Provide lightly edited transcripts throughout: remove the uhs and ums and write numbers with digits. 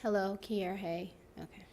Hello, Kier. Hey. Okay.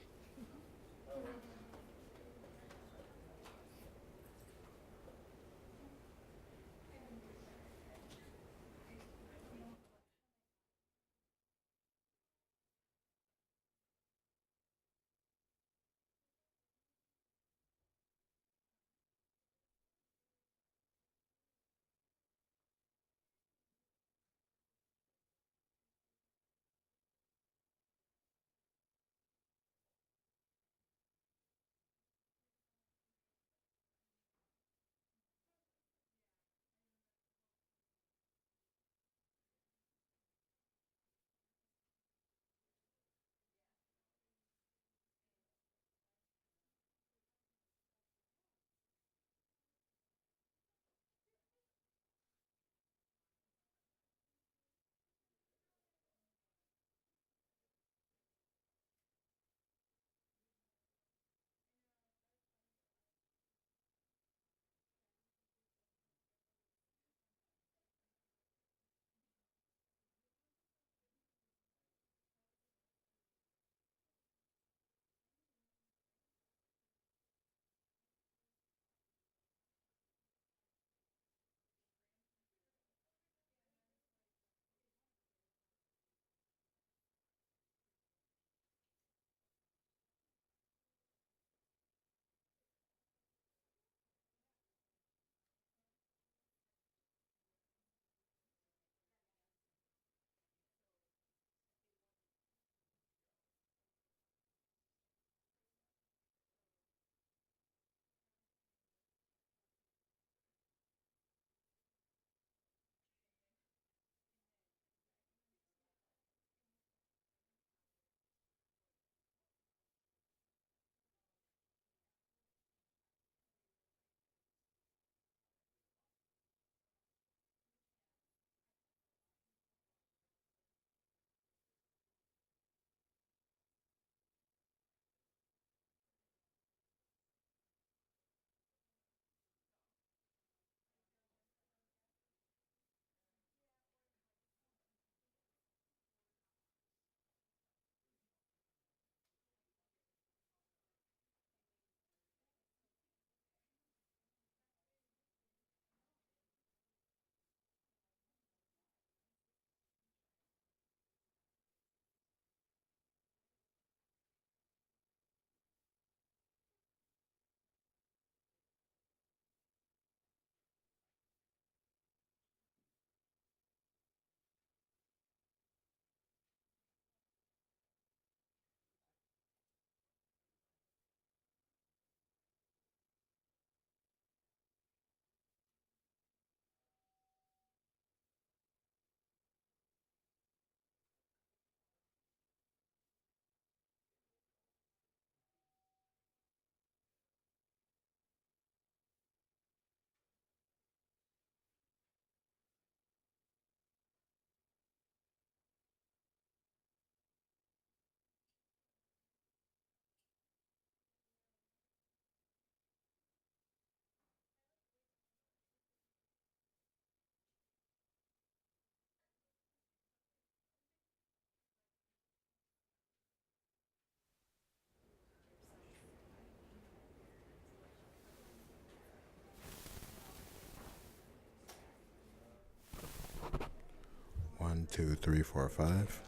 One, two, three, four, five.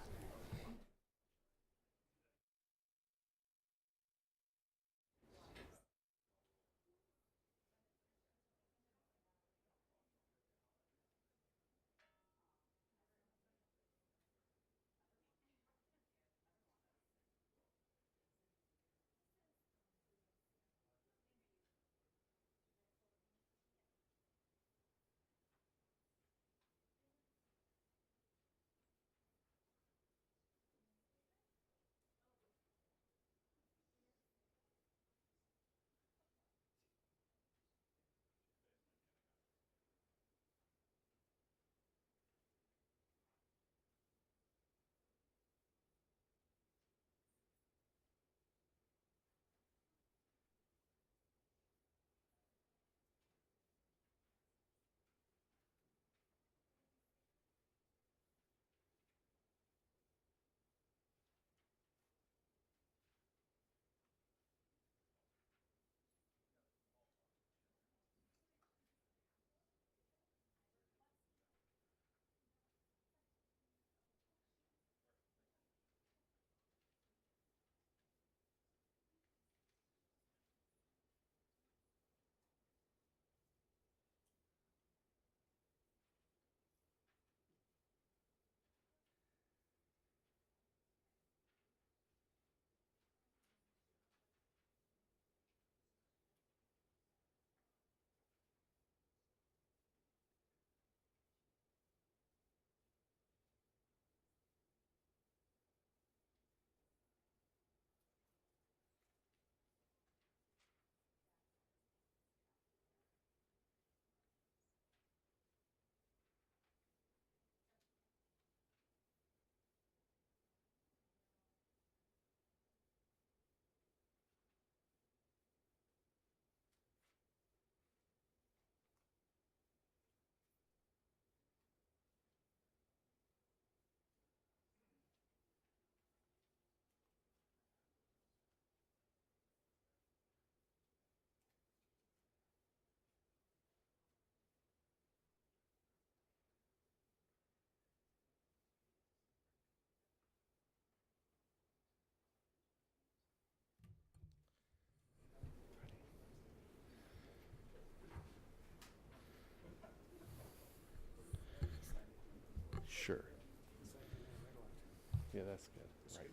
That's good.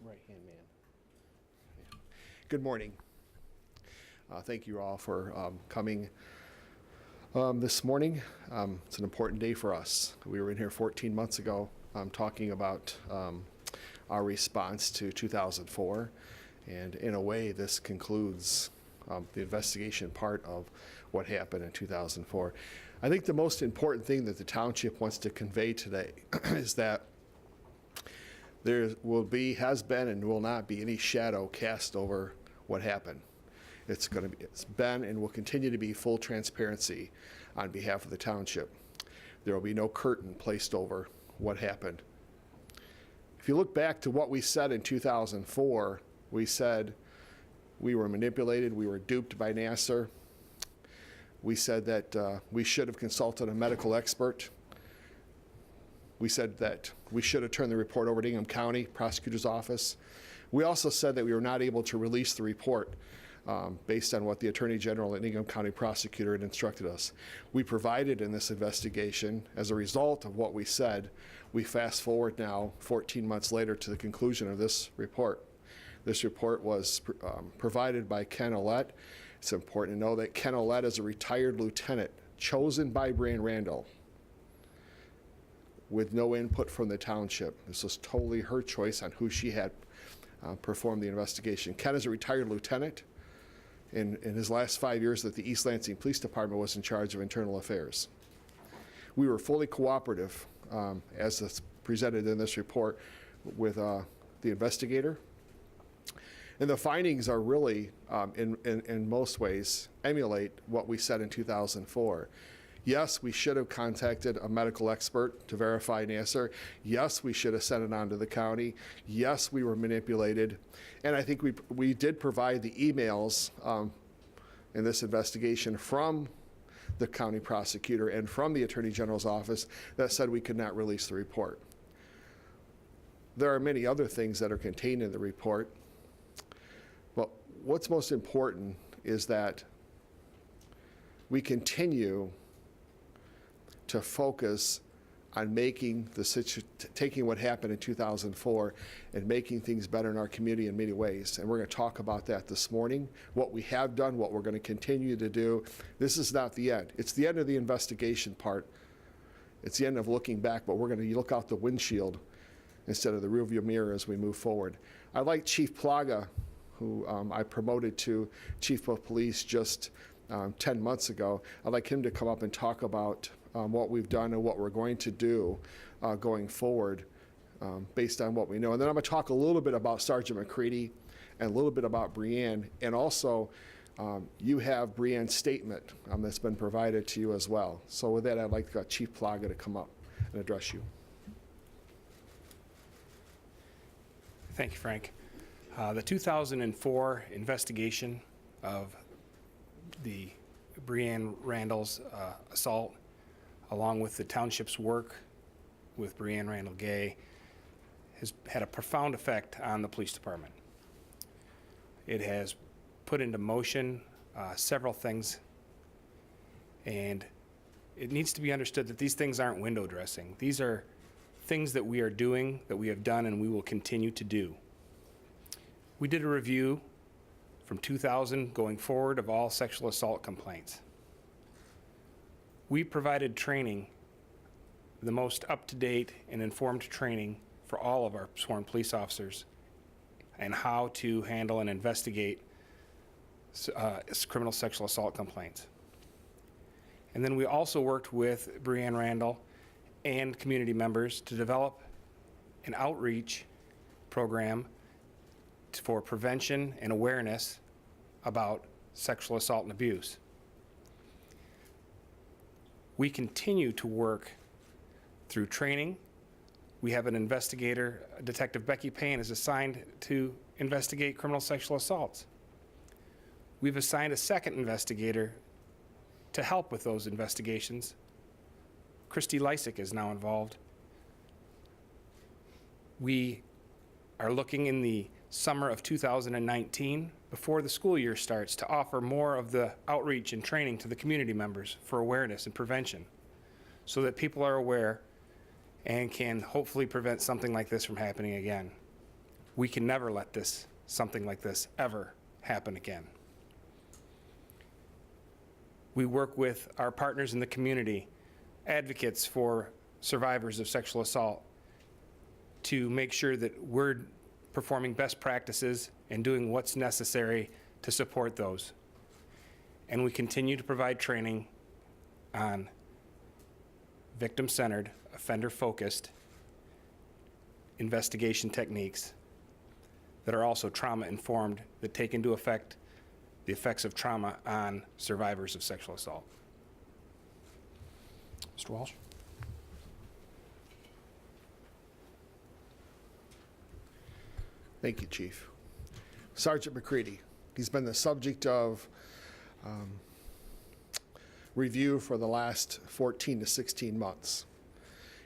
Right-hand man. Yeah. Good morning. Thank you all for coming this morning. It's an important day for us. We were in here 14 months ago talking about our response to 2004. And in a way, this concludes the investigation part of what happened in 2004. I think the most important thing that the township wants to convey today is that there will be, has been, and will not be any shadow cast over what happened. It's been and will continue to be full transparency on behalf of the township. There will be no curtain placed over what happened. If you look back to what we said in 2004, we said we were manipulated, we were duped by Nassar. We said that we should have consulted a medical expert. We said that we should have turned the report over to Ingham County Prosecutor's Office. We also said that we were not able to release the report based on what the Attorney General and Ingham County Prosecutor had instructed us. We provided in this investigation, as a result of what we said, we fast forward now 14 months later to the conclusion of this report. This report was provided by Ken Ouellette. It's important to know that Ken Ouellette is a retired lieutenant chosen by Brianne Randall with no input from the township. This was totally her choice on who she had performed the investigation. Ken is a retired lieutenant. In his last 5 years that the East Lansing Police Department was in charge of internal affairs. We were fully cooperative, as it's presented in this report, with the investigator. And the findings are really, in most ways, emulate what we said in 2004. Yes, we should have contacted a medical expert to verify Nassar. Yes, we should have sent it on to the county. Yes, we were manipulated. And I think we did provide the emails in this investigation from the county prosecutor and from the Attorney General's office that said we could not release the report. There are many other things that are contained in the report. But what's most important is that we continue to focus on making taking what happened in 2004 and making things better in our community in many ways. And we're going to talk about that this morning, what we have done, what we're going to continue to do. This is not the end. It's the end of the investigation part. It's the end of looking back, but we're going to look out the windshield instead of the rearview mirror as we move forward. I like Chief Plaga, who I promoted to Chief of Police just 10 months ago. I'd like him to come up and talk about what we've done and what we're going to do going forward based on what we know. And then I'm going to talk a little bit about Sergeant McCready and a little bit about Brianne. And also, you have Brianne's statement that's been provided to you as well. So with that, I'd like Chief Plaga to come up and address you. Thank you, Frank. The 2004 investigation of the Brianne Randall's assault, along with the township's work with Brianne Randall-Gay, has had a profound effect on the police department. It has put into motion several things, and it needs to be understood that these things aren't window dressing. These are things that we are doing, that we have done, and we will continue to do. We did a review from 2000 going forward of all sexual assault complaints. We provided training, the most up-to-date and informed training for all of our sworn police officers and how to handle and investigate criminal sexual assault complaints. And then we also worked with Brianne Randall and community members to develop an outreach program for prevention and awareness about sexual assault and abuse. We continue to work through training. We have an investigator, Detective Becky Payne, is assigned to investigate criminal sexual assaults. We've assigned a second investigator to help with those investigations. Christy Lysick is now involved. We are looking in the summer of 2019, before the school year starts, to offer more of the outreach and training to the community members for awareness and prevention, so that people are aware and can hopefully prevent something like this from happening again. we can never let something like this ever happen again. We work with our partners in the community, advocates for survivors of sexual assault, to make sure that we're performing best practices and doing what's necessary to support those. And we continue to provide training on victim-centered, offender-focused investigation techniques that are also trauma-informed, that take into effect the effects of trauma on survivors of sexual assault. Mr. Walsh? Thank you, Chief. Sergeant McCready, he's been the subject of review for the last 14 to 16 months.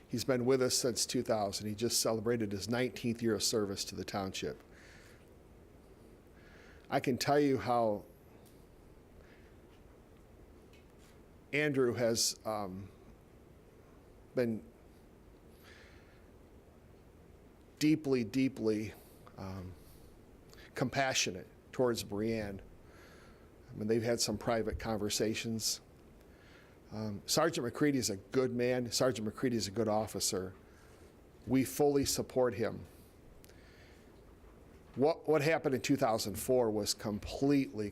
He's been with us since 2000. He just celebrated his 19th year of service to the township. I can tell you how Andrew has been deeply, deeply compassionate towards Brianne. I mean, they've had some private conversations. Sergeant McCready is a good man. Sergeant McCready is a good officer. We fully support him. What happened in 2004 was completely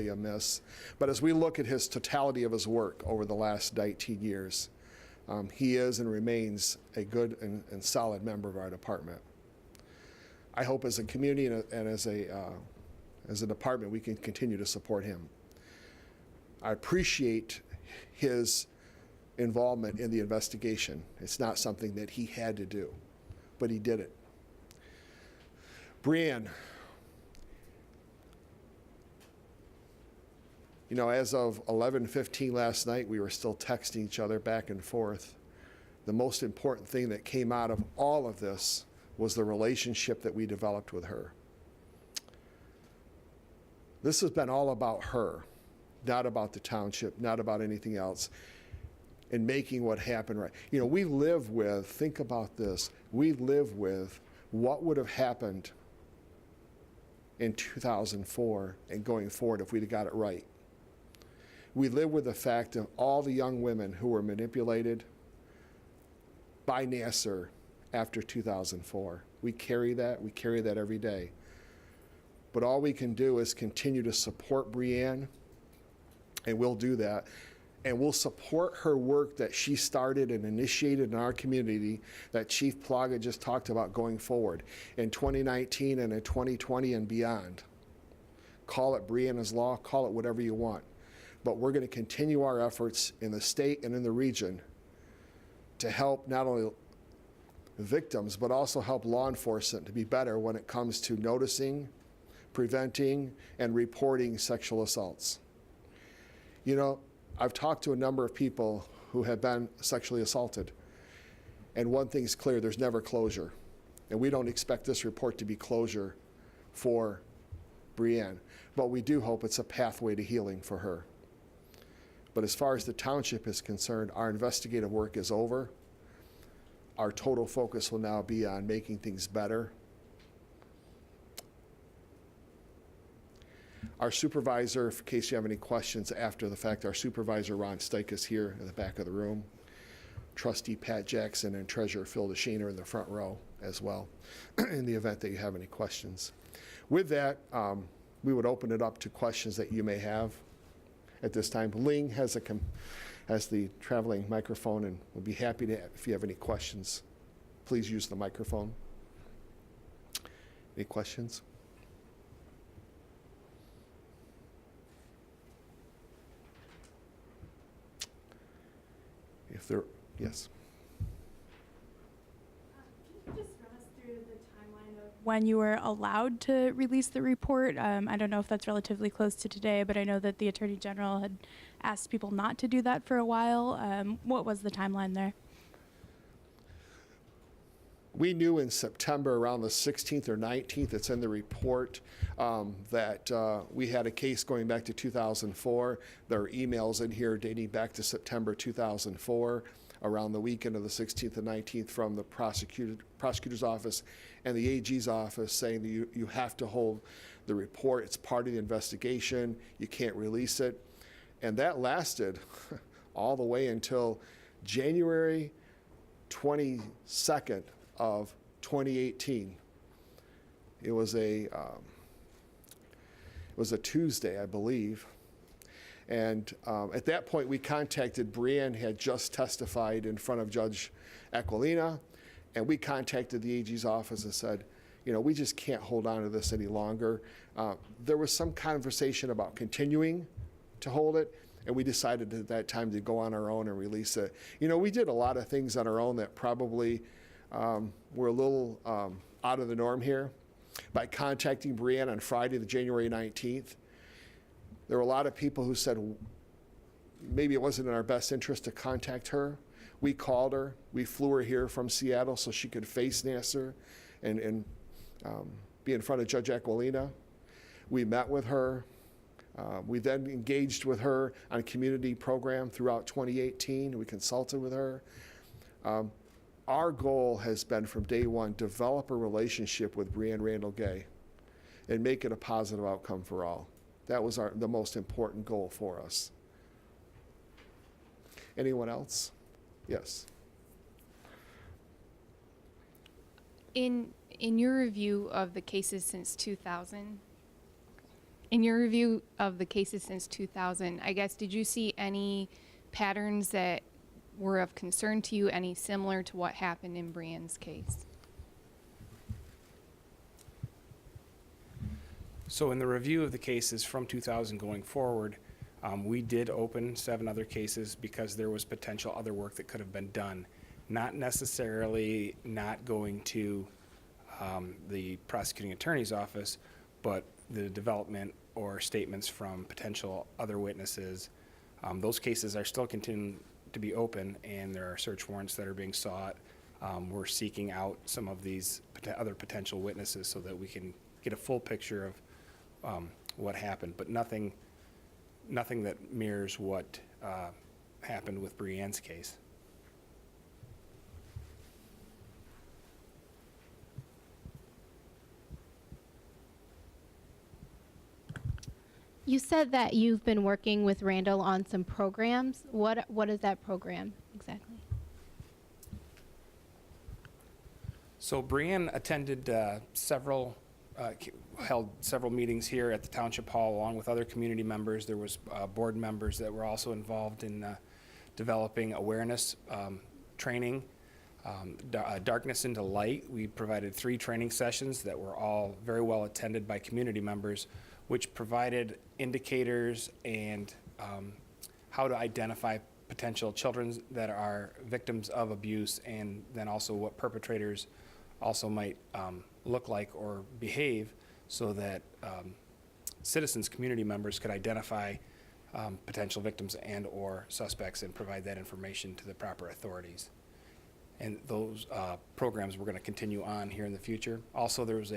amiss. But as we look at his totality of his work over the last 19 years, he is and remains a good and solid member of our department. I hope as a community and as a department we can continue to support him. I appreciate his involvement in the investigation. It's not something that he had to do, but he did it. Brianne, you know, as of 11:15 last night, we were still texting each other back and forth. The most important thing that came out of all of this was the relationship that we developed with her. This has been all about her, not about the township, not about anything else, and making what happened right. You know, we live with, think about this, we live with what would have happened in 2004 and going forward if we'd have got it right. We live with the fact of all the young women who were manipulated by Nassar after 2004. We carry that every day. But all we can do is continue to support Brianne, and we'll do that. And we'll support her work that she started and initiated in our community that Chief Plaga just talked about going forward in 2019 and in 2020 and beyond. Call it Brianna's Law, call it whatever you want. But we're going to continue our efforts in the state and in the region to help not only victims, but also help law enforcement to be better when it comes to noticing, preventing, and reporting sexual assaults. You know, I've talked to a number of people who have been sexually assaulted, and one thing's clear, there's never closure. And we don't expect this report to be closure for Brianne, but we do hope it's a pathway to healing for her. But as far as the township is concerned, our investigative work is over. Our total focus will now be on making things better. Our supervisor, in case you have any questions after the fact, our supervisor, Ron Stike, is here in the back of the room. Trustee Pat Jackson and Treasurer Phil DeShane are in the front row as well, in the event that you have any questions. With that, we would open it up to questions that you may have at this time. Ling has the traveling microphone and would be happy to, if you have any questions, please use the microphone. Any questions? If there, yes. Can you just run us through the timeline of when you were allowed to release the report? I don't know if that's relatively close to today, but I know that the Attorney General had asked people not to do that for a while. What was the timeline there? We knew in September, around the 16th or 19th, it's in the report, that we had a case going back to 2004. There are emails in here dating back to September 2004. around the weekend of the 16th and 19th from the prosecutor's office and the AG's office saying that you have to hold the report. It's part of the investigation. You can't release it. And that lasted all the way until January 22nd of 2018. It was a Tuesday, I believe. And at that point, we contacted Brianne, had just testified in front of Judge Aquilina, and we contacted the AG's office and said, you know, we just can't hold on to this any longer. There was some conversation about continuing to hold it, and we decided at that time to go on our own and release it. You know, we did a lot of things on our own that probably were a little out of the norm here. By contacting Brianne on Friday, the January 19th, there were a lot of people who said maybe it wasn't in our best interest to contact her. We called her. We flew her here from Seattle so she could face Nassar and be in front of Judge Aquilina. We met with her. We then engaged with her on a community program throughout 2018. We consulted with her. Our goal has been from day one, develop a relationship with Brianne Randall-Gay and make it a positive outcome for all. That was the most important goal for us. Anyone else? Yes. In your review of the cases since 2000, I guess, did you see any patterns that were of concern to you, any similar to what happened in Brianne's case? So in the review of the cases from 2000 going forward, we did open 7 other cases because there was potential other work that could have been done. Not necessarily not going to the prosecuting attorney's office, but the development or statements from potential other witnesses. Those cases are still continuing to be open, and there are search warrants that are being sought. We're seeking out some of these other potential witnesses so that we can get a full picture of what happened, but nothing that mirrors what happened with Brianne's case. You said that you've been working with Randall on some programs. What is that program exactly? So Brianne attended held several meetings here at the Township Hall along with other community members. There was board members that were also involved in developing awareness training. Darkness into Light, we provided 3 training sessions that were all very well attended by community members, which provided indicators and how to identify potential children that are victims of abuse, and then also what perpetrators also might look like or behave, so that citizens, community members could identify potential victims and or suspects and provide that information to the proper authorities. And those programs we're going to continue on here in the future. Also, there was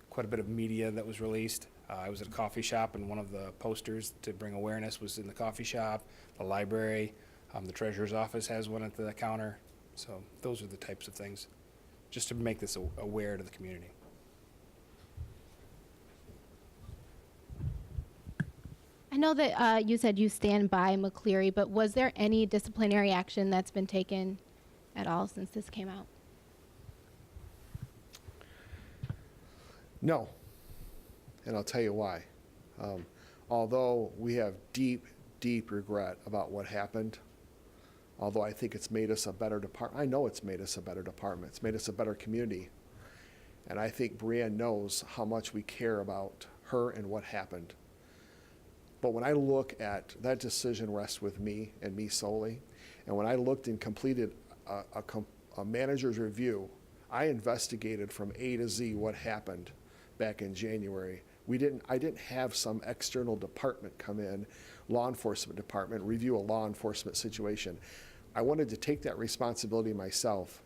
quite a bit of media that was released. I was at a coffee shop, and one of the posters to bring awareness was in the coffee shop, the library, the treasurer's office has one at the counter. So those are the types of things, just to make this aware to the community. I know that you said you stand by McCleary, but was there any disciplinary action that's been taken at all since this came out? No. And I'll tell you why. Although we have deep, deep regret about what happened, although I think it's made us a better department. I know it's made us a better department. It's made us a better community. And I think Brianne knows how much we care about her and what happened. But when I look at that decision rests with me and me solely, and when I looked and completed a manager's review, I investigated from A to Z what happened back in January. I didn't have some external department come in, law enforcement department, review a law enforcement situation. I wanted to take that responsibility myself,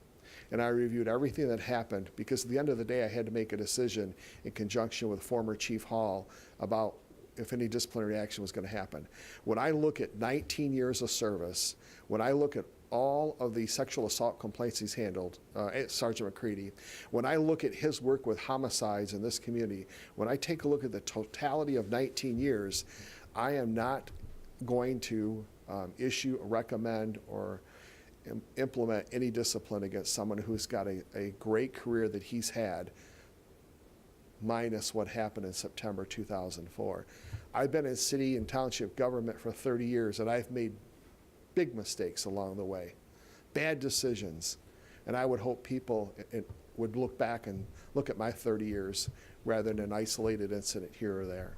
and I reviewed everything that happened, because at the end of the day, I had to make a decision in conjunction with former Chief Hall about if any disciplinary action was going to happen. When I look at 19 years of service, when I look at all of the sexual assault complaints he's handled, Sergeant McCready, when I look at his work with homicides in this community, when I take a look at the totality of 19 years, I am not going to issue, recommend, or implement any discipline against someone who's got a great career that he's had, minus what happened in September 2004. I've been in city and township government for 30 years, and I've made big mistakes along the way, bad decisions. And I would hope people would look back and look at my 30 years rather than an isolated incident here or there.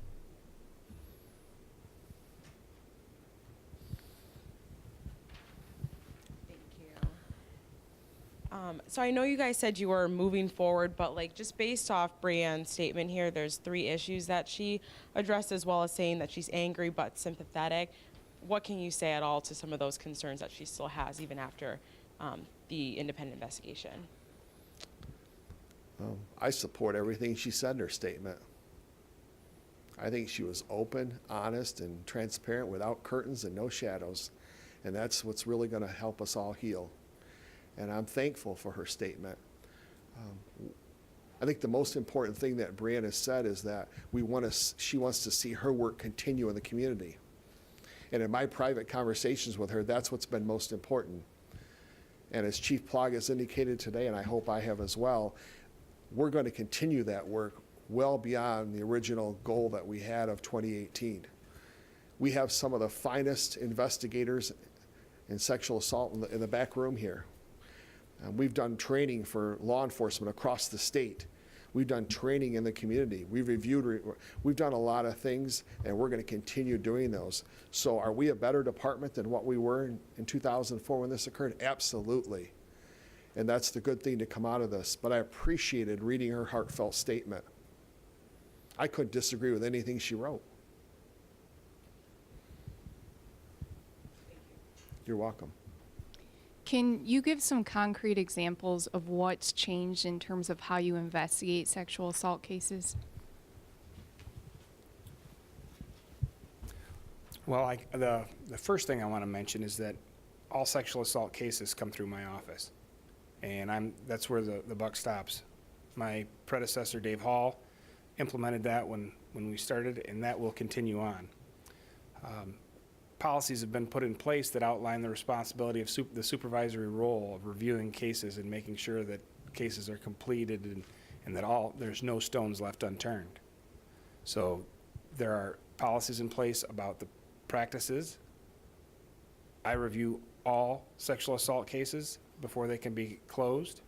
Thank you. So I know you guys said you were moving forward, but like just based off Brianne's statement here, there's 3 issues that she addressed, as well as saying that she's angry but sympathetic. What can you say at all to some of those concerns that she still has even after the independent investigation? I support everything she said in her statement. I think she was open, honest, and transparent without curtains and no shadows. And that's what's really going to help us all heal. And I'm thankful for her statement. I think the most important thing that Brianne has said is that she wants to see her work continue in the community. And in my private conversations with her, that's what's been most important. And as Chief Plaga has indicated today, and I hope I have as well, we're going to continue that work well beyond the original goal that we had of 2018. We have some of the finest investigators in sexual assault in the back room here. We've done training for law enforcement across the state. We've done training in the community. We've done a lot of things, and we're going to continue doing those. So are we a better department than what we were in 2004 when this occurred? Absolutely. And that's the good thing to come out of this. But I appreciated reading her heartfelt statement. I couldn't disagree with anything she wrote. You're welcome. Can you give some concrete examples of what's changed in terms of how you investigate sexual assault cases? Well, the first thing I want to mention is that all sexual assault cases come through my office, and that's where the buck stops. My predecessor, Dave Hall, implemented that when we started, and that will continue on. Policies have been put in place that outline the responsibility of the supervisory role of reviewing cases and making sure that cases are completed and that there's no stones left unturned. So there are policies in place about the practices. I review all sexual assault cases before they can be closed.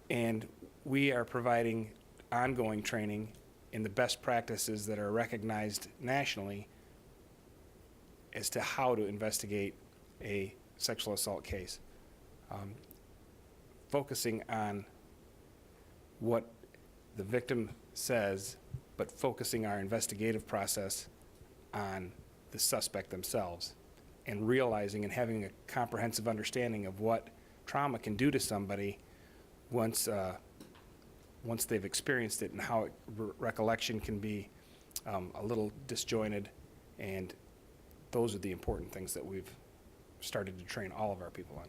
And we are providing ongoing training in the best practices that are recognized nationally as to how to investigate a sexual assault case. Focusing on what the victim says, but focusing our investigative process on the suspect themselves, and realizing and having a comprehensive understanding of what trauma can do to somebody once they've experienced it, and how recollection can be a little disjointed. And those are the important things that we've started to train all of our people on.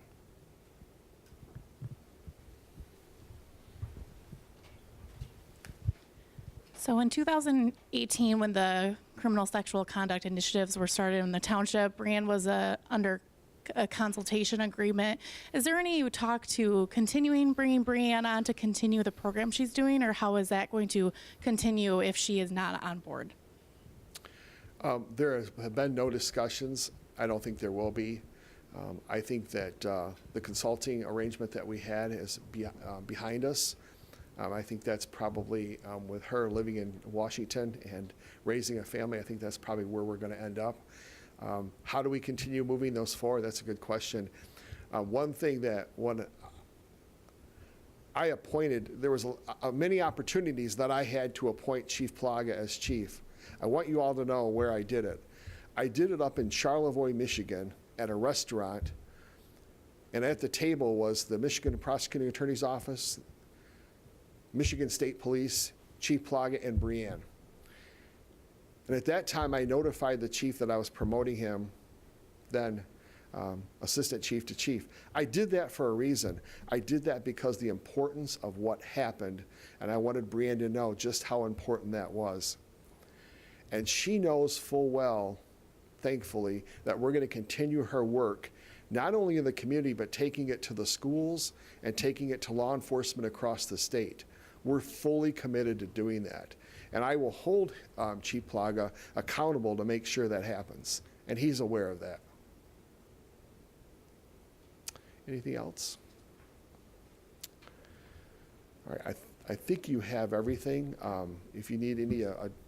So in 2018, when the criminal sexual conduct initiatives were started in the township, Brianne was under a consultation agreement. Is there any talk to continuing bringing Brianne on to continue the program she's doing, or how is that going to continue if she is not on board? There have been no discussions. I don't think there will be. I think that the consulting arrangement that we had is behind us. I think that's probably, with her living in Washington and raising a family, I think that's probably where we're going to end up. How do we continue moving those forward? That's a good question. One thing that I appointed, there was many opportunities that I had to appoint Chief Plaga as chief. I want you all to know where I did it. I did it up in Charlevoix, Michigan, at a restaurant, and at the table was the Michigan Prosecuting Attorney's Office, Michigan State Police, Chief Plaga, and Brianne. And at that time, I notified the chief that I was promoting him then assistant chief to chief. I did that for a reason. I did that because the importance of what happened, and I wanted Brianne to know just how important that was. And she knows full well, thankfully, that we're going to continue her work, not only in the community, but taking it to the schools and taking it to law enforcement across the state. We're fully committed to doing that. And I will hold Chief Plaga accountable to make sure that happens. And he's aware of that. Anything else? All right, I think you have everything. If you need any,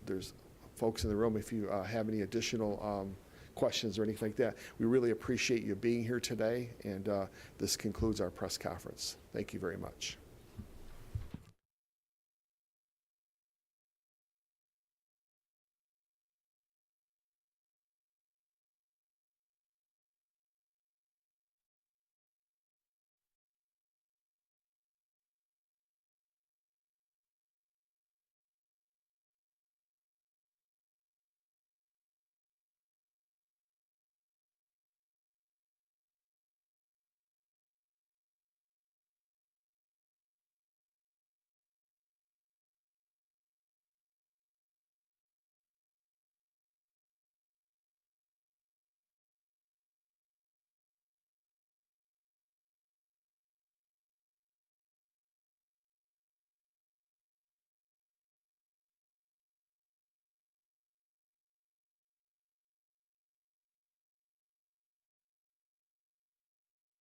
there's folks in the room, if you have any additional questions or anything like that, we really appreciate you being here today. And this concludes our press conference. Thank you very much.